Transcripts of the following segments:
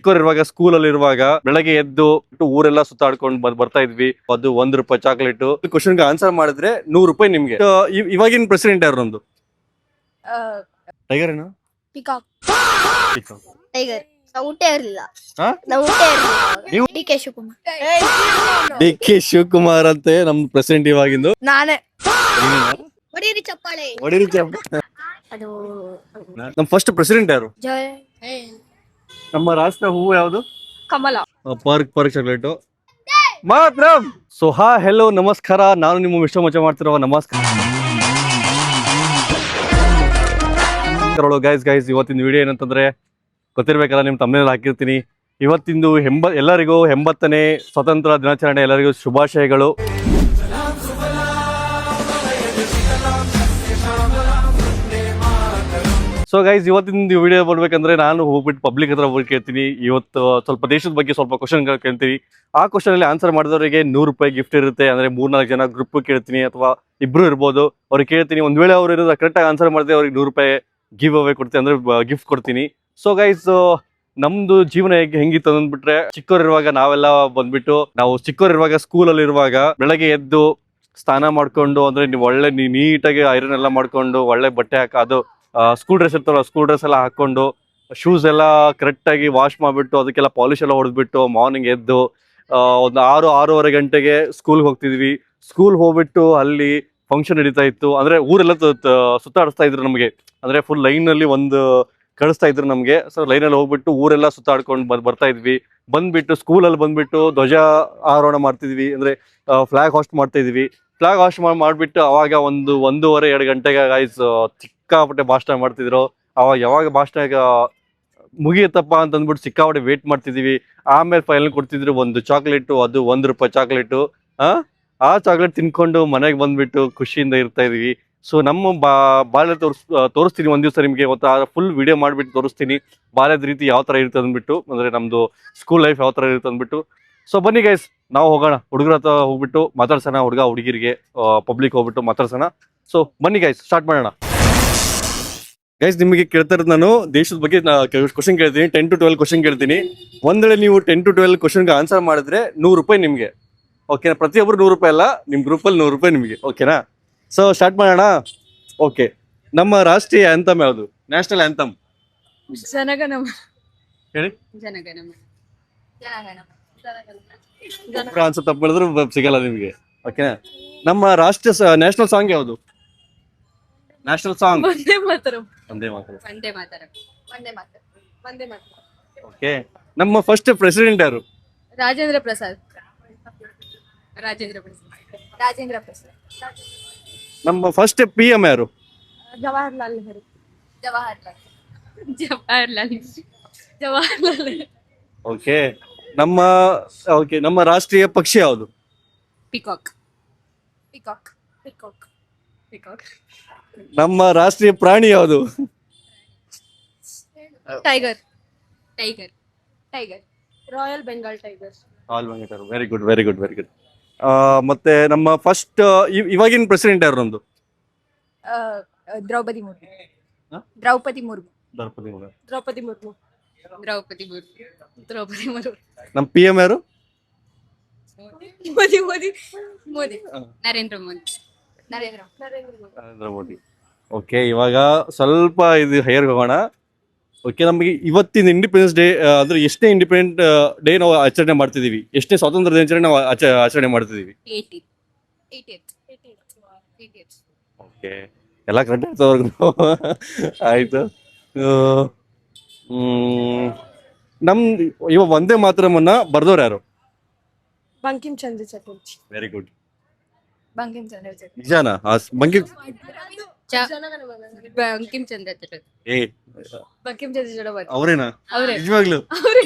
ಚಿಕ್ಕವರಿರುವಾಗ ಸ್ಕೂಲಲ್ಲಿ ಇರುವಾಗ ಬೆಳಗ್ಗೆ ಎದ್ದು ಊರೆಲ್ಲ ಸುತ್ತಾಡ್ಕೊಂಡು ಬರ್ತಾ ಇದ್ವಿ. ಅದು ₹1 ಚಾಕ್ಲೇಟ್. ಕ್ವಶನ್ಗೆ ಆನ್ಸರ್ ಮಾಡಿದ್ರೆ ₹100 ನಿಮ್ಗೆ. ಇವಾಗಿನ ಪ್ರೆಸಿಡೆಂಟ್ ಯಾರು ನಮ್ದು? ಟೈಗರ್ ಏನು? ಪಿಕಾಕ್. ಟೈಗರ್. ನಾವು ಊಟ ಇರಲಿಲ್ಲ. ನೀವು ಡಿ.ಕೆ. ಶಿವಕುಮಾರ್. ಡಿ.ಕೆ. ಶಿವಕುಮಾರ್ ಅಂತೆ ನಮ್ ಪ್ರೆಸಿಡೆಂಟ್ ಇವಾಗಿಂದು. ನಾನೇ. ಹೊಡೀರಿ ಚಪ್ಪಾಳೆ. ಅದು ನಮ್ ಫಸ್ಟ್ ಪ್ರೆಸಿಡೆಂಟ್ ಯಾರು? ನಮ್ಮ ರಾಷ್ಟ್ರ ಹೂವು ಯಾವುದು? ಕಮಲ. ಪಾರ್ಕ್ ಚಾಕ್ಲೇಟ್ ಮಾತ್ರ. ಸೊ ಹೆಲೋ ನಮಸ್ಕಾರ, ನಾನು ನಿಮ್ಮ ವಿಶ್ವ ಮಚ್ಚ ಮಾಡ್ತಿರೋ ನಮಸ್ಕಾರ ಗೈಸ್. ಇವತ್ತಿನ ವಿಡಿಯೋ ಏನಂತಂದ್ರೆ ಗೊತ್ತಿರ್ಬೇಕಲ್ಲ, ನಿಮ್ ತಮ್ಮನೇಲಿ ಹಾಕಿರ್ತೀನಿ. ಇವತ್ತಿಂದು ಎಲ್ಲರಿಗೂ 80ನೇ ಸ್ವತಂತ್ರ ದಿನಾಚರಣೆ, ಎಲ್ಲರಿಗೂ ಶುಭಾಶಯಗಳು. ಸೊ ಗೈಸ್, ಇವತ್ತಿನ ವಿಡಿಯೋ ಬರ್ಬೇಕಂದ್ರೆ ನಾನು ಹೋಗ್ಬಿಟ್ಟು ಪಬ್ಲಿಕ್ ಹತ್ರ ಹೋಗಿ ಕೇಳ್ತೀನಿ. ಇವತ್ತು ಸ್ವಲ್ಪ ದೇಶದ ಬಗ್ಗೆ ಸ್ವಲ್ಪ ಕ್ವಶನ್ ಕೇಳ್ತೀವಿ. ಆ ಕ್ವಶನ್ ಅಲ್ಲಿ ಆನ್ಸರ್ ಮಾಡಿದವರಿಗೆ ₹100 ಗಿಫ್ಟ್ ಇರುತ್ತೆ. ಅಂದ್ರೆ 3-4 ಜನ ಗ್ರೂಪ್ ಕೇಳ್ತೀನಿ, ಅಥವಾ ಇಬ್ರು ಇರ್ಬೋದು, ಅವ್ರಿಗೆ ಕೇಳ್ತೀನಿ. ಒಂದ್ ವೇಳೆ ಅವ್ರು ಇರೋದು ಕರೆಕ್ಟ್ ಆಗಿ ಆನ್ಸರ್ ಮಾಡಿದ್ರೆ ಅವ್ರಿಗೆ ₹100 ಗಿವ್ ಅವೇ ಕೊಡ್ತೀನಿ, ಅಂದ್ರೆ ಗಿಫ್ಟ್ ಕೊಡ್ತೀನಿ. ಸೊ ಗೈಸ್, ನಮ್ದು ಜೀವನ ಹೆಂಗಿತ್ತು ಅಂದ್ಬಿಟ್ರೆ, ಚಿಕ್ಕವರಿರುವಾಗ ನಾವು ಚಿಕ್ಕವರಿರುವಾಗ ಸ್ಕೂಲಲ್ಲಿ ಇರುವಾಗ ಬೆಳಗ್ಗೆ ಎದ್ದು ಸ್ನಾನ ಮಾಡ್ಕೊಂಡು, ಅಂದ್ರೆ ಒಳ್ಳೆ ನೀಟಾಗಿ ಐರನ್ ಎಲ್ಲ ಮಾಡ್ಕೊಂಡು, ಒಳ್ಳೆ ಬಟ್ಟೆ ಅದು ಸ್ಕೂಲ್ ಡ್ರೆಸ್ ಇರ್ತಾರಲ್ಲ, ಸ್ಕೂಲ್ ಡ್ರೆಸ್ ಎಲ್ಲ ಹಾಕೊಂಡು, ಶೂಸ್ ಎಲ್ಲ ಕರೆಕ್ಟ್ ಆಗಿ ವಾಶ್ ಮಾಡ್ಬಿಟ್ಟು, ಅದಕ್ಕೆಲ್ಲ ಪಾಲಿಶ್ ಎಲ್ಲ ಹೊಡೆದ್ಬಿಟ್ಟು, ಮಾರ್ನಿಂಗ್ ಎದ್ದು ಒಂದು 6-6:30 ಗಂಟೆಗೆ ಸ್ಕೂಲ್ಗೆ ಹೋಗ್ತಿದ್ವಿ. ಸ್ಕೂಲ್ ಹೋಗ್ಬಿಟ್ಟು ಅಲ್ಲಿ ಫಂಕ್ಷನ್ ನಡೀತಾ ಇತ್ತು. ಅಂದ್ರೆ ಊರೆಲ್ಲ ಸುತ್ತಾಡಿಸ್ತಾ ಇದ್ರು ನಮಗೆ. ಅಂದ್ರೆ ಫುಲ್ ಲೈನ್ ಅಲ್ಲಿ ಒಂದು ಕಳಿಸ್ತಾ ಇದ್ರು ನಮ್ಗೆ. ಸೊ ಲೈನಲ್ಲಿ ಹೋಗ್ಬಿಟ್ಟು ಊರೆಲ್ಲ ಸುತ್ತಾಡ್ಕೊಂಡು ಬರ್ತಾ ಇದ್ವಿ. ಬಂದ್ಬಿಟ್ಟು ಸ್ಕೂಲಲ್ಲಿ ಬಂದ್ಬಿಟ್ಟು ಧ್ವಜ ಆರೋಹಣ ಮಾಡ್ತಿದ್ವಿ, ಅಂದ್ರೆ ಫ್ಲಾಗ್ ಹಾಸ್ಟ್ ಮಾಡ್ತಾ ಇದ್ವಿ. ಫ್ಲಾಗ್ ಹಾಸ್ಟ್ ಮಾಡ್ಬಿಟ್ಟು ಅವಾಗ 1-1:30-2 ಗಂಟೆಗೆ ಗೈಸ್ ಸಿಕ್ಕಾಪಟ್ಟೆ ಭಾಷಣ ಮಾಡ್ತಿದ್ರು. ಅವಾಗ ಯಾವಾಗ ಭಾಷಣ ಮುಗಿಯುತ್ತಪ್ಪ ಅಂತ ಅಂದ್ಬಿಟ್ಟು ಸಿಕ್ಕಾಪಟ್ಟೆ ವೇಟ್ ಮಾಡ್ತಿದ್ವಿ. ಆಮೇಲೆ ಫೈನಲ್ ಕೊಡ್ತಿದ್ರು ಒಂದು ಚಾಕ್ಲೇಟು, ಅದು ₹1 ಚಾಕ್ಲೇಟು. ಆ ಚಾಕ್ಲೇಟ್ ತಿನ್ಕೊಂಡು ಮನೆಗೆ ಬಂದ್ಬಿಟ್ಟು ಖುಷಿಯಿಂದ ಇರ್ತಾ ಇದೀವಿ. ಸೊ ನಮ್ಮ ಬಾಲ್ಯ ತೋರಿಸ್ತೀನಿ ಒಂದ್ ದಿವಸ ನಿಮ್ಗೆ. ಫುಲ್ ವಿಡಿಯೋ ಮಾಡ್ಬಿಟ್ಟು ತೋರಿಸ್ತೀನಿ ಬಾಲ್ಯದ ರೀತಿ ಯಾವ ತರ ಇರುತ್ತೆ ಅಂದ್ಬಿಟ್ಟು, ಅಂದ್ರೆ ನಮ್ದು ಸ್ಕೂಲ್ ಲೈಫ್ ಯಾವ ತರ ಇರುತ್ತೆ ಅಂದ್ಬಿಟ್ಟು. ಸೊ ಬನ್ನಿ ಗೈಸ್, ನಾವು ಹೋಗೋಣ. ಹುಡುಗರ ಹತ್ರ ಹೋಗ್ಬಿಟ್ಟು ಮಾತಾಡ್ಸೋಣ, ಹುಡುಗಿರಿಗೆ ಪಬ್ಲಿಕ್ ಹೋಗ್ಬಿಟ್ಟು ಮಾತಾಡ್ಸೋಣ. ಸೊ ಬನ್ನಿ ಗೈಸ್, ಸ್ಟಾರ್ಟ್ ಮಾಡೋಣ. ಗೈಸ್, ನಿಮಗೆ ಕೇಳ್ತಾ ಇರೋದು ನಾನು ದೇಶದ ಬಗ್ಗೆ ಕ್ವಶನ್ ಕೇಳ್ತೀನಿ. 10 to 12 ಕ್ವಶನ್ ಕೇಳ್ತೀನಿ. ಒಂದ್ ವೇಳೆ ನೀವು 10 to 12 ಕ್ವಶನ್ಗೆ ಆನ್ಸರ್ ಮಾಡಿದ್ರೆ ₹100 ನಿಮ್ಗೆ. ಓಕೆನಾ? ಪ್ರತಿಯೊಬ್ರು ₹100 ಅಲ್ಲ, ನಿಮ್ ಗ್ರೂಪಲ್ಲಿ ₹100 ನಿಮಗೆ. ಓಕೆನಾ? ಸೊ ಸ್ಟಾರ್ಟ್ ಮಾಡೋಣ. ಓಕೆ, ನಮ್ಮ ರಾಷ್ಟ್ರೀಯ ಆಂಥಮ್ ಯಾವುದು? National anthem Jana Gana Mana. ಹೇಳಿ. ಜನಗಣಮ. ಆನ್ಸರ್ ತಪ್ಪು ಮಾಡಿದ್ರು ಸಿಗಲ್ಲ ನಿಮಗೆ. ಓಕೆನಾ? ನಮ್ಮ ರಾಷ್ಟ್ರೀಯ ನ್ಯಾಷನಲ್ ಸಾಂಗ್ ಯಾವುದು? National song Vande Mataram. ಒಂದೇ ಮಾತು. ವಂದೇ ಮಾತರಂ. ವಂದೇ ಮಾತರಂ. ವಂದೇ ಮಾತರಂ. ಓಕೆ, ನಮ್ಮ ಫಸ್ಟ್ ಪ್ರೆಸಿಡೆಂಟ್ ಯಾರು? ರಾಜೇಂದ್ರ ಪ್ರಸಾದ್. ರಾಜೇಂದ್ರ ಪ್ರಸಾದ್. ರಾಜೇಂದ್ರ ಪ್ರಸಾದ್. ನಮ್ಮ ಫಸ್ಟ್ PM ಯಾರು? ಜವಾಹರ್ಲಾಲ್ ನೆಹರು. ಜವಾಹರ್ಲಾಲ್. ಜವಾಹರ್ಲಾಲ್. ಜವಾಹರ್ಲಾಲ್. ಓಕೆ, ನಮ್ಮ ರಾಷ್ಟ್ರೀಯ ಪಕ್ಷಿ ಯಾವುದು? ಪಿಕಾಕ್. ಪಿಕಾಕ್. ಪಿಕಾಕ್. ಪಿಕಾಕ್. ನಮ್ಮ ರಾಷ್ಟ್ರೀಯ ಪ್ರಾಣಿ ಯಾವುದು? Tiger. Tiger. Tiger. Royal Bengal tiger. Very good, very good, very good. ಮತ್ತೆ ನಮ್ಮ ಫಸ್ಟ್ ಇವಾಗಿನ ಪ್ರೆಸಿಡೆಂಟ್ ಯಾರು ನಮ್ದು? ದ್ರೌಪದಿ ಮುರ್ಮು. ಹ? ದ್ರೌಪದಿ ಮುರ್ಮು. ದ್ರೌಪದಿ ಮುರ್ಮು. ದ್ರೌಪದಿ ಮುರ್ಮು. ದ್ರೌಪದಿ ಮುರ್ಮು. ದ್ರೌಪದಿ ಮುರ್ಮು. ನಮ್ಮ PM ಯಾರು? ಮೋದಿ. ಮೋದಿ. ಮೋದಿ. ನರೇಂದ್ರ ಮೋದಿ. ನರೇಂದ್ರ. ನರೇಂದ್ರ ಮೋದಿ. ಓಕೆ, ಇವಾಗ ಸ್ವಲ್ಪ ಇದು ಹೈಯರ್ ಹೋಗೋಣ. ಓಕೆ, ನಮಗೆ ಇವತ್ತಿನ ಇಂಡಿಪೆಂಡೆನ್ಸ್ ಡೇ ಅಂದ್ರೆ ಎಷ್ಟನೇ ಇಂಡಿಪೆಂಡೆಂಟ್ ಡೇ ನಾವು ಆಚರಣೆ ಮಾಡ್ತಿದೀವಿ? ಎಷ್ಟನೇ ಸ್ವಾತಂತ್ರ್ಯ ದಿನಾಚರಣೆ ನಾವು ಆಚರಣೆ ಮಾಡ್ತಿದೀವಿ? 80th. ಓಕೆ, ಎಲ್ಲ ಕರೆಕ್ಟ್ ಆಗ್ತವ್ರಿಗೂ. ಆಯ್ತು. ಇವಾಗ ವಂದೇ ಮಾತರಮನ್ನ ಬರ್ದವ್ರು ಯಾರು? ಬಂಕಿಂ ಚಂದ್ರ ಚಟರ್ಜಿ. Very good. ಬಂಕಿಂ ಚಂದ್ರ ಚಟರ್ಜಿ. ನಿಜಾನಾ? ಬಂಕಿಂ ಚಂದ್ರ ಚಟರ್ಜಿ. ಬಂಕಿಂ ಚಂದ್ರ ಚಟರ್ಜಿ ಅವ್ರೇನಾ? ಅವರೇ.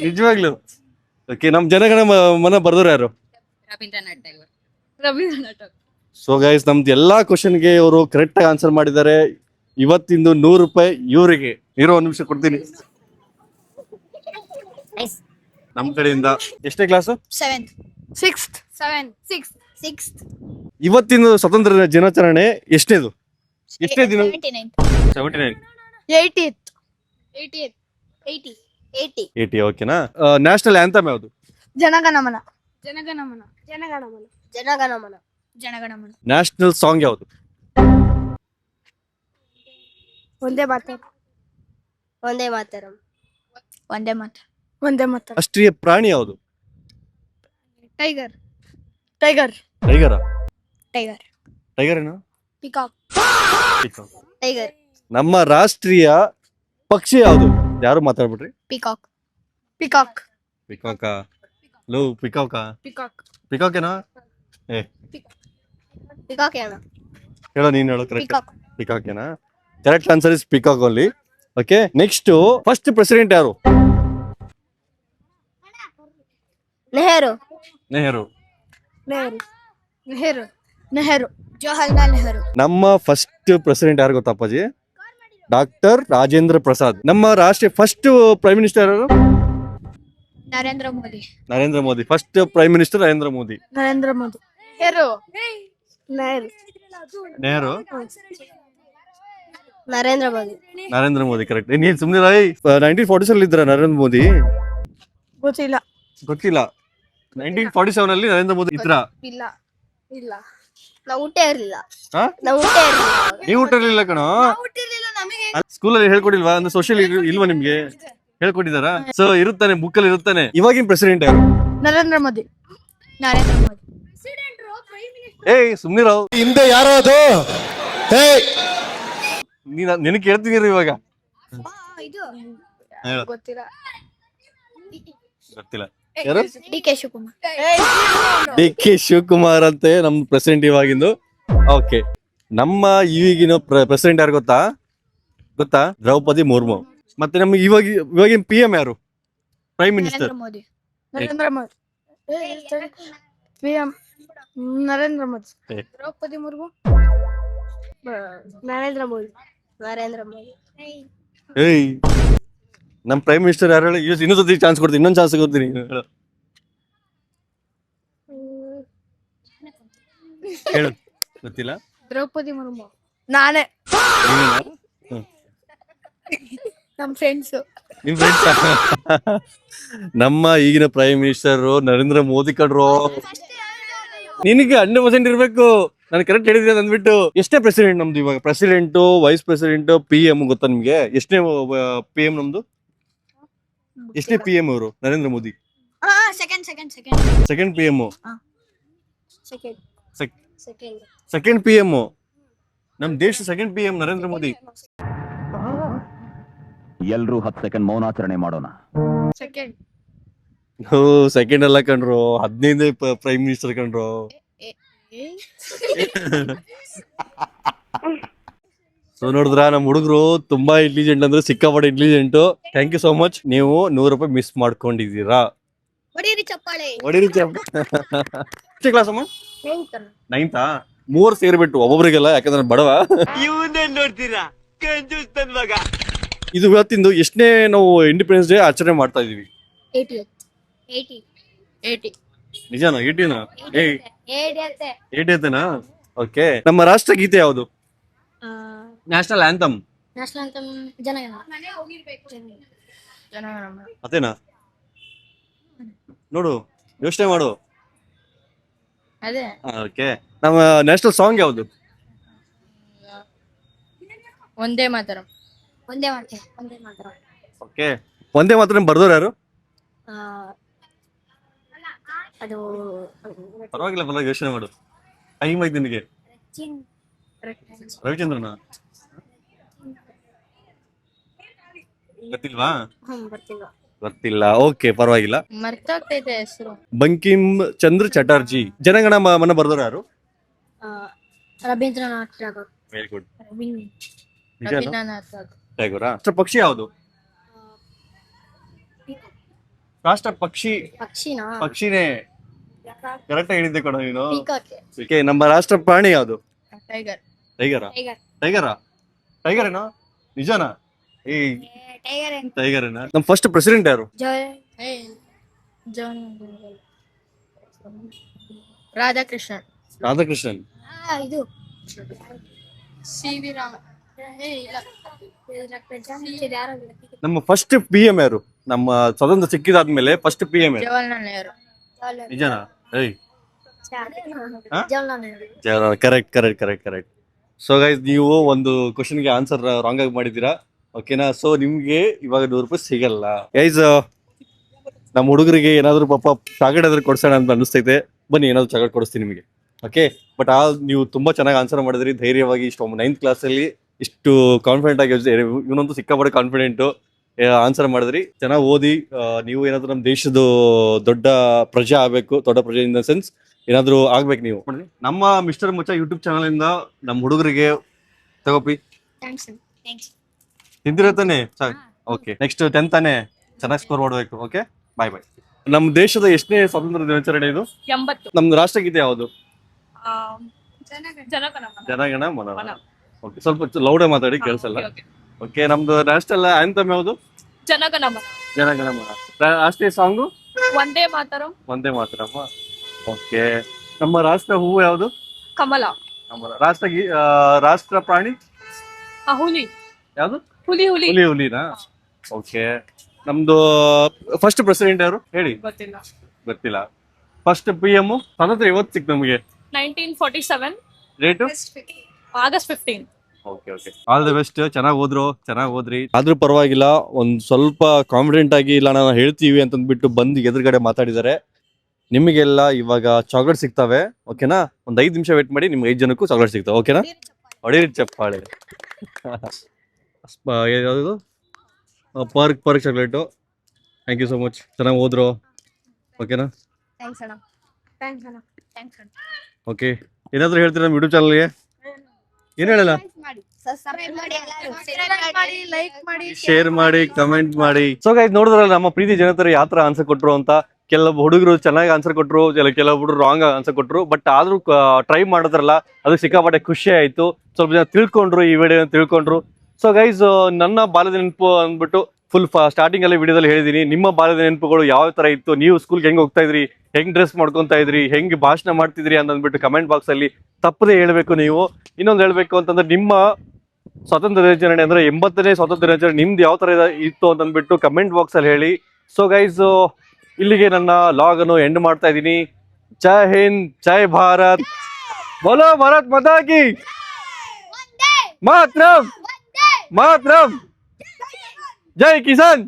ನಿಜವಾಗ್ಲು. ಓಕೆ, ನಮ್ ಜನಗಣ ಮನ ಬರ್ದವ್ರು ಯಾರು? ರವೀಂದ್ರನಾಥ್ ಟ್ಯಾಗೋರ್. ರವೀಂದ್ರನಾಥ್ ಟ್ಯಾಗೋರ್. ಸೊ ಗೈಸ್, ನಮ್ದು ಎಲ್ಲಾ ಕ್ವಶನ್ಗೆ ಅವರು ಕರೆಕ್ಟ್ ಆಗಿ ಆನ್ಸರ್ ಮಾಡಿದ್ದಾರೆ. ಇವತ್ತಿಂದು ₹100 ಇವರಿಗೆ. ಒಂದ್ ನಿಮಿಷ ಕೊಡ್ತೀನಿ ನಮ್ ಕಡೆಯಿಂದ. ಎಷ್ಟನೇ ಕ್ಲಾಸ್? 7th. 6th. 6th. ಇವತ್ತಿನ ಸ್ವತಂತ್ರ ದಿನಾಚರಣೆ ಎಷ್ಟನೇದು? ಎಷ್ಟನೇ ದಿನ? 79. 79. 80th. 80. 80. 80 ಓಕೆನಾ. ನ್ಯಾಷನಲ್ ಆಂಥಮ್ ಯಾವುದು? ಜನಗಣಮನ. ಜನಗಣಮನ. ಜನಗಣಮನ. ಜನಗಣಮನ. ಜನಗಣಮನ. ನ್ಯಾಷನಲ್ ಸಾಂಗ್ ಯಾವುದು? ಒಂದೇ ಮಾತರಂ. ಒಂದೇ ಮಾತರಂ. ಒಂದೇ ಮಾತ್ರ. ಒಂದೇ ಮಾತರಂ. ರಾಷ್ಟ್ರೀಯ ಪ್ರಾಣಿ ಯಾವುದು? ಟೈಗರ್. ಟೈಗರ್. ಟೈಗರಾ? ಟೈಗರ್. ಟೈಗರ್ ಏನು? ಪಿಕಾಕ್. ಟೈಗರ್. ನಮ್ಮ ರಾಷ್ಟ್ರೀಯ ಪಕ್ಷಿ ಯಾವುದು? ಯಾರು ಮಾತಾಡ್ಬಿಟ್ರಿ? ಪಿಕಾಕ್. ಪಿಕಾಕ್. ಪಿಕಾಕ. ಲೋ ಪಿಕಾಕ. ಪಿಕಾಕ್. ಪಿಕಾಕ್ ಏನಾ? ಏ ಪಿಕಾಕ್ ಏನು? ಹೇಳೋ, ನೀನ್ ಹೇಳೋ. ಕರೆಕ್ಟ್. ಪಿಕಾಕ್. ಪಿಕಾಕ್ ಏನಾ? Correct answer is peacock only. Okay, next first president ಯಾರು? ನೆಹರು. ನೆಹರು. ನೆಹರು. ನೆಹರು. ನೆಹರು. ಜವಾಹರ್ಲಾಲ್ ನೆಹರು. ನಮ್ಮ ಫಸ್ಟ್ ಪ್ರೆಸಿಡೆಂಟ್ ಯಾರು ಗೊತ್ತಪ್ಪಾಜಿ? ಡಾಕ್ಟರ್ ರಾಜೇಂದ್ರ ಪ್ರಸಾದ್. ನಮ್ಮ ರಾಷ್ಟ್ರೀಯ ಫಸ್ಟ್ ಪ್ರೈಮ್ ಮಿನಿಸ್ಟರ್ ಯಾರು? Narendra Modi. Narendra Modi. First prime minister Narendra Modi. Narendra Modi. Nehru. Nehru. Nehru. Narendra Modi. Narendra Modi correct. ನೀನ್ ಸುಮ್ನೆ 1947 ಇದ್ರ ನರೇಂದ್ರ ಮೋದಿ? ಗೊತ್ತಿಲ್ಲ. ಗೊತ್ತಿಲ್ಲ. 1947 ಅಲ್ಲಿ ನರೇಂದ್ರ ಮೋದಿ ಇದ್ರ? ಇಲ್ಲ. ಇಲ್ಲ. ನಾವು ಹುಟ್ಟೇ ಇರ್ಲಿಲ್ಲ. ಹಾ? ನಾವು ಹುಟ್ಟೇ ಇರ್ಲಿಲ್ಲ. ನೀವು ಹುಟ್ಟಿರ್ಲಿಲ್ಲ ಕಣೋ. ಹುಟ್ಟಿರ್ಲಿಲ್ಲ ನಮಗೆ. ಸ್ಕೂಲಲ್ಲಿ ಹೇಳ್ಕೊಡಿಲ್ವಾ? ಅಂದ್ರೆ ಸೋಷಿಯಲ್ ಇಲ್ವಾ ನಿಮ್ಗೆ? ಹೇಳ್ಕೊಟ್ಟಿದಾರಾ? ಸೊ ಇರುತ್ತಾನೆ, ಬುಕ್ಕಲ್ಲಿ ಇರುತ್ತಾನೆ. ಇವಾಗಿನ ಪ್ರೆಸಿಡೆಂಟ್ ಯಾರು? ನರೇಂದ್ರ ಮೋದಿ. ನರೇಂದ್ರ ಮೋದಿ. ಏಯ್ ಸುಮ್ನಿರಾವ್. ಹಿಂದೆ ಯಾರೋ ಅದು ನಿನಗೆ ಕೇಳ್ತೀನಿ ಇವಾಗ. ಇದು ಹೇಳು. ಗೊತ್ತಿಲ್ಲ. ಗೊತ್ತಿಲ್ಲ. ಯಾರು? D K Shivakumar. D K Shivakumar ಅಂತೆ ನಮ್ ಪ್ರೆಸಿಡೆಂಟ್ ಇವಾಗಿಂದು. ಓಕೆ, ನಮ್ಮ ಈಗಿನ ಪ್ರೆಸಿಡೆಂಟ್ ಯಾರು ಗೊತ್ತಾ? ಗೊತ್ತಾ? ದ್ರೌಪದಿ ಮುರ್ಮು. ಮತ್ತೆ ನಮ್ಗೆ ಇವಾಗಿನ PM ಯಾರು? Prime minister? Narendra Modi. Narendra Modi. PM Narendra Modi. ಏ. ದ್ರೌಪದಿ ಮುರ್ಮು. ನರೇಂದ್ರ ಮೋದಿ. ನರೇಂದ್ರ ಮೋದಿ. ಏಯ್, ನಮ್ ಪ್ರೈಮ್ ಮಿನಿಸ್ಟರ್ ಯಾರು ಹೇಳಿ? ಇನ್ನೊಂದ್ ಸತಿ ಚಾನ್ಸ್ ಕೊಡ್ತೀನಿ, ಇನ್ನೊಂದ್ ಚಾನ್ಸ್ ಕೊಡ್ತೀನಿ. ಹೇಳು. ಗೊತ್ತಿಲ್ಲ. ದ್ರೌಪದಿ ಮುರ್ಮು. ನಾನೇ. ನಮ್ ಫ್ರೆಂಡ್ಸ್. ನಿಮ್ ಫ್ರೆಂಡ್ಸ್? ನಮ್ಮ ಈಗಿನ ಪ್ರೈಮ್ ಮಿನಿಸ್ಟರ್ ನರೇಂದ್ರ ಮೋದಿ ಕಡ್ರೋ. ನಿನಗೆ 100% ಇರ್ಬೇಕು. ನಾನು ಕರೆಕ್ಟ್ ಹೇಳಿದ್ರೆ ಅಂದ್ಬಿಟ್ಟು. ಎಷ್ಟೇ ಪ್ರೆಸಿಡೆಂಟ್ ನಮ್ದು ಇವಾಗ? ಪ್ರೆಸಿಡೆಂಟ್, ವೈಸ್ ಪ್ರೆಸಿಡೆಂಟ್, PM ಗೊತ್ತಾ ನಿಮ್ಗೆ? ಎಷ್ಟನೇ PM ನಮ್ದು? ಎಷ್ಟನೇ PM ಅವರು? Narendra Modi second PM. Second PM. ನಮ್ ದೇಶ ಸೆಕೆಂಡ್ PM ನರೇಂದ್ರ ಮೋದಿ. ಎಲ್ರೂ 10 ಸೆಕೆಂಡ್ ಮೌನಾಚರಣೆ ಮಾಡೋಣ. ಓ ಸೆಕೆಂಡ್ ಅಲ್ಲ ಕಣ್ರು, 15 ಪ್ರೈಮ್ ಮಿನಿಸ್ಟರ್ ಕಣ್ರು. ಸೊ ನೋಡಿದ್ರ ನಮ್ ಹುಡುಗರು ತುಂಬಾ ಇಂಟೆಲಿಜೆಂಟ್ ಅಂದ್ರೆ ಸಿಕ್ಕಾಪಟ್ಟೆ intelligent. Thank you so much. ನೀವು 100 ರೂಪಾಯಿ ಮಿಸ್ ಮಾಡ್ಕೊಂಡಿದ್ದೀರಾ. ಹೊಡೀರಿ ಚಪ್ಪಾಳೆ. ಹೊಡಿರಿ ಎಷ್ಟೇ ಕ್ಲಾಸ್ ಅಮ್ಮ? 9th. 3 ಸೇರ್ಬಿಟ್ಟು ಒಬ್ಬೊಬ್ರಿಗೆಲ್ಲ, ಯಾಕಂದ್ರೆ ಬಡವ. ಇದು ಇವತ್ತಿಂದು ಎಷ್ಟನೇ ನಾವು ಇಂಡಿಪೆಂಡೆನ್ಸ್ ಡೇ ಆಚರಣೆ ಮಾಡ್ತಾ ಇದೀವಿ? 80. ನಿಜಾನ? 80ನಾ? 80ನ? ಓಕೆ. ನಮ್ಮ ರಾಷ್ಟ್ರ ಗೀತೆ ಯಾವುದು? National anthem. National anthem Jana Gana Mana. ಅದೇನಾ? ನೋಡು, ಯೋಚನೆ ಮಾಡು. ಅದೇ. ಓಕೆ. ನಮ್ಮ ನ್ಯಾಷನಲ್ ಸಾಂಗ್ ಯಾವುದು? ಒಂದೇ ಮಾತರಂ. ಒಂದೇ ಮಾತ್ರ. ಒಂದೇ ಮಾತ್ರ. ಓಕೆ. ಒಂದೇ ಮಾತ್ರ ಬರ್ದೋರು ಯಾರು? ಅದು ಪರವಾಗಿಲ್ಲ, ಯೋಚನೆ ಮಾಡು. ಟೈಮ್ ಐತಿ ನಿನಗೆ. ರವಿಚಂದ್ರನ? ಗೊತ್ತಿಲ್ವಾ? ಗೊತ್ತಿಲ್ಲ. ಓಕೆ, ಪರವಾಗಿಲ್ಲ. ಮರ್ತೋಗ್ತೈತೆ ಹೆಸರು. ಬಂಕಿಮ್ ಚಂದ್ರ ಚಟರ್ಜಿ. ಜನಗಣ ಮನ ಬರ್ದೋರು ಯಾರು? ರವೀಂದ್ರನಾಥ್ ಟಾಗೋರ್. Very good. ರವೀಂದ್ರನಾಥ್ ಟಾಗೋರ್. ರಾಷ್ಟ್ರ ಪಕ್ಷಿ ಯಾವುದು? ರಾಷ್ಟ್ರ ಪಕ್ಷಿನಾ? ಪಕ್ಷಿನೇ. ಕರೆಕ್ಟ್ ಹೇಳಿದ್ದೆ ಕಣ ನೀನು. ಪೀಕಾಕ್. ಓಕೆ. ನಮ್ಮ ರಾಷ್ಟ್ರ ಪ್ರಾಣಿ ಯಾವುದು? ಟೈಗರ್. ಟೈಗರಾ? ಟೈಗರ್ ಏನೋ? ನಿಜಾನಾ? ಏ ಟೈಗರ್ ಏನಾ? ನಮ್ಮ ಫಸ್ಟ್ ಪ್ರೆಸಿಡೆಂಟ್ ಯಾರು? ರಾಧಾಕೃಷ್ಣನ್. ರಾಧಾಕೃಷ್ಣನ್. ಇದು CV ರಾಮ. ನಮ್ಮ ಫಸ್ಟ್ PM ಯಾರು? ನಮ್ಮ ಸ್ವತಂತ್ರ ಸಿಕ್ಕಿದಾದ್ಮೇಲೆ ಫಸ್ಟ್ PM ಜವಾಹರ್ಲಾಲ್ ನೆಹರು. ನಿಜನಾ? ಏಯ್ Jawaharlal Nehru. Correct. So guys, ನೀವು ಒಂದು ಕ್ವಶನ್ಗೆ ಆನ್ಸರ್ ರಾಂಗ್ ಆಗಿ ಮಾಡಿದ್ದೀರಾ, ಓಕೆನಾ? ಸೊ ನಿಮ್ಗೆ ಇವಾಗ 100 ರೂಪಾಯಿ ಸಿಗಲ್ಲ. ಗೈಸ್, ನಮ್ಮ ಹುಡುಗರಿಗೆ ಏನಾದ್ರು ಪಾಪ ಚಾಕ್ಲೇಟ್ ಆದ್ರೂ ಕೊಡ್ಸೋಣ ಅಂತ ಅನಿಸ್ತೈತೆ. ಬನ್ನಿ, ಏನಾದ್ರು ಚಾಕ್ಲೇಟ್ ಕೊಡಿಸ್ತೀನಿ ನಿಮಗೆ, ಓಕೆ? ಬಟ್ ನೀವು ತುಂಬಾ ಚೆನ್ನಾಗಿ ಆನ್ಸರ್ ಮಾಡಿದ್ರಿ, ಧೈರ್ಯವಾಗಿ. ಇಷ್ಟು 9th ಕ್ಲಾಸಲ್ಲಿ ಇಷ್ಟು ಕಾನ್ಫಿಡೆಂಟ್ ಆಗಿ, ಇವನಂತೂ ಸಿಕ್ಕಾಪಟ್ಟೆ ಕಾನ್ಫಿಡೆಂಟು ಆನ್ಸರ್ ಮಾಡಿದ್ರಿ. ಚೆನ್ನಾಗಿ ಓದಿ, ನೀವು ಏನಾದ್ರು ನಮ್ಮ ದೇಶದ ದೊಡ್ಡ ಪ್ರಜೆ ಆಗ್ಬೇಕು. ದೊಡ್ಡ ಪ್ರಜೆ ಇನ್ ದ ಸೆನ್ಸ್ ಏನಾದ್ರು ಆಗ್ಬೇಕು ನೀವು. ನಮ್ಮ ಮಿಸ್ಟರ್ ಮುಚ್ಚ ಯೂಟ್ಯೂಬ್ ಚಾನಲ್ ಇಂದ ನಮ್ಮ ಹುಡುಗರಿಗೆ ತಗೋಪಿ ಥ್ಯಾಂಕ್ಸ್. ತಿಂದಿರ ತಾನೆ? ಓಕೆ, ನೆಕ್ಸ್ಟ್ 10th ತಾನೆ, ಚೆನ್ನಾಗಿ ಸ್ಕೋರ್ ಮಾಡಬೇಕು. ಓಕೆ, ಬಾಯ್. ನಮ್ಮ ದೇಶದ ಎಷ್ಟನೇ ಸ್ವಾತಂತ್ರ್ಯ ದಿನಾಚರಣೆ ಇದು? 80. ನಮ್ದು ರಾಷ್ಟ್ರಗೀತೆ ಯಾವುದು? ಜನಗಣಮನ. ಜನಗಣ ಮನ. ಓಕೆ, ಸ್ವಲ್ಪ ಲೌಡೇ ಮಾತಾಡಿ, ಕೇಳಿಸಲ್ಲ. ಓಕೆ, ನಮ್ದು ನ್ಯಾಷನಲ್ ಆಂಥಮ್ ಯಾವುದು? ಜನಗಣಮನ. ಜನಗಣ ಮನ. ರಾಷ್ಟ್ರೀಯ ಸಾಂಗು? ಒಂದೇ ಮಾತರಂ. ಒಂದೇ ಮಾತ್ರಮ್ಮ. ಓಕೆ, ನಮ್ಮ ರಾಷ್ಟ್ರ ಹೂವು ಯಾವುದು? ಕಮಲ. ನಮ್ಮ ರಾಷ್ಟ್ರ ಪ್ರಾಣಿ ಹುಲಿ. ಯಾವುದು? ಹುಲಿ. ಹುಲಿನಾ? ಓಕೆ, ನಮ್ದು ಫಸ್ಟ್ ಪ್ರೆಸಿಡೆಂಟ್ ಯಾರು ಹೇಳಿ? ಗೊತ್ತಿಲ್ಲ. ಫಸ್ಟ್ PM ಸ್ವಾತಂತ್ರ್ಯ ಇವತ್ತು ಸಿಕ್ತು ನಮಗೆ? 1947. Date? August 15. Okay, all the best. ಚೆನ್ನಾಗಿ ಓದ್ರಿ. ಆದ್ರೂ ಪರವಾಗಿಲ್ಲ, ಒಂದ್ ಸ್ವಲ್ಪ ಕಾನ್ಫಿಡೆಂಟ್ ಆಗಿ ಇಲ್ಲ ನಾನು ಹೇಳ್ತೀವಿ ಅಂತಂದ್ಬಿಟ್ಟು ಬಂದು ಎದುರುಗಡೆ ಮಾತಾಡಿದ್ದಾರೆ. ನಿಮಗೆಲ್ಲ ಇವಾಗ ಚಾಕ್ಲೇಟ್ ಸಿಗ್ತವೆ, ಓಕೆನಾ? ಒಂದ್ 5 ನಿಮಿಷ ವೇಟ್ ಮಾಡಿ, ನಿಮ್ಗೆ 5 ಜನಕ್ಕೂ ಚಾಕ್ಲೇಟ್ ಸಿಗ್ತವೆ, ಓಕೆನಾ? ಹೊಡೀರಿ ಚಪ್ಪಾಳೆ. ಯಾವುದು? Park chocolate. Thank you so much. ಚೆನ್ನಾಗಿ ಓದ್ರು, ಓಕೆನಾ? ಥ್ಯಾಂಕ್ಸ್ ಅಣ್ಣ. ಓಕೆ, ಏನಾದ್ರು ಹೇಳ್ತೀರಾ ನಮ್ಮ ಯೂಟ್ಯೂಬ್ ಚಾನಲ್ಗೆ? ಏನ್ ಹೇಳಲ್ಲ? ಸಬ್ಸ್ಕ್ರೈಬ್ ಮಾಡಿ, ಲೈಕ್ ಮಾಡಿ, ಶೇರ್ ಮಾಡಿ, ಕಮೆಂಟ್ ಮಾಡಿ. ಸೊ ಗೈಸ್, ನೋಡಿದ್ರಲ್ಲ ನಮ್ಮ ಪ್ರೀತಿ ಜನತರು ಯಾವ ತರ ಆನ್ಸರ್ ಕೊಟ್ರು ಅಂತ. ಕೆಲವು ಹುಡುಗರು ಚೆನ್ನಾಗಿ ಆನ್ಸರ್ ಕೊಟ್ರು, ಕೆಲವು ಹುಡುಗರು ರಾಂಗ್ ಆನ್ಸರ್ ಕೊಟ್ರು. ಬಟ್ ಆದ್ರೂ ಟ್ರೈ ಮಾಡಿದ್ರಲ್ಲ, ಅದು ಸಿಕ್ಕಾಪಟ್ಟೆ ಖುಷಿ ಆಯ್ತು. ಸ್ವಲ್ಪ ಜನ ತಿಳ್ಕೊಂಡ್ರು, ಈ ವಿಡಿಯೋ ತಿಳ್ಕೊಂಡ್ರು. ಸೊ ಗೈಸ್, ನನ್ನ ಬಾಲ್ಯದ ನೆನಪು ಅಂದ್ಬಿಟ್ಟು ಫುಲ್ ಸ್ಟಾರ್ಟಿಂಗ್ ಅಲ್ಲಿ ವಿಡಿಯೋದಲ್ಲಿ ಹೇಳಿದೀನಿ. ನಿಮ್ಮ ಬಾಲ್ಯದ ನೆನಪುಗಳು ಯಾವ ತರ ಇತ್ತು, ನೀವು ಸ್ಕೂಲ್ಗೆ ಹೆಂಗ್ ಹೋಗ್ತಾ ಇದ್ರಿ, ಹೆಂಗ್ ಡ್ರೆಸ್ ಮಾಡ್ಕೊಂತ ಇದ್ರಿ, ಹೆಂಗ್ ಭಾಷಣ ಮಾಡ್ತಿದ್ರಿ ಅಂತಂದ್ಬಿಟ್ಟು ಕಮೆಂಟ್ ಬಾಕ್ಸ್ ಅಲ್ಲಿ ತಪ್ಪದೇ ಹೇಳ್ಬೇಕು. ನೀವು ಇನ್ನೊಂದು ಹೇಳ್ಬೇಕು ಅಂತಂದ್ರೆ, ನಿಮ್ಮ ಸ್ವಾತಂತ್ರ್ಯ ದಿನಾಚರಣೆ ಅಂದ್ರೆ 80ನೇ ಸ್ವಾತಂತ್ರ್ಯ ದಿನಾಚರಣೆ ನಿಮ್ದು ಯಾವ ತರ ಇತ್ತು ಅಂತಂದ್ಬಿಟ್ಟು ಕಮೆಂಟ್ ಬಾಕ್ಸ್ ಅಲ್ಲಿ ಹೇಳಿ. ಸೊ ಗೈಸ್, ಇಲ್ಲಿಗೆ ನನ್ನ ಲಾಗ್ ಅನ್ನು ಎಂಡ್ ಮಾಡ್ತಾ ಇದ್ದೀನಿ. ಜೈ ಹಿಂದ್, ಜೈ ಭಾರತ್, ಬೋಲೋ ಭಾರತ್ ಮಾತಾ ಕಿ ಮಾತರಂ, ಜೈ ಕಿಸಾನ್.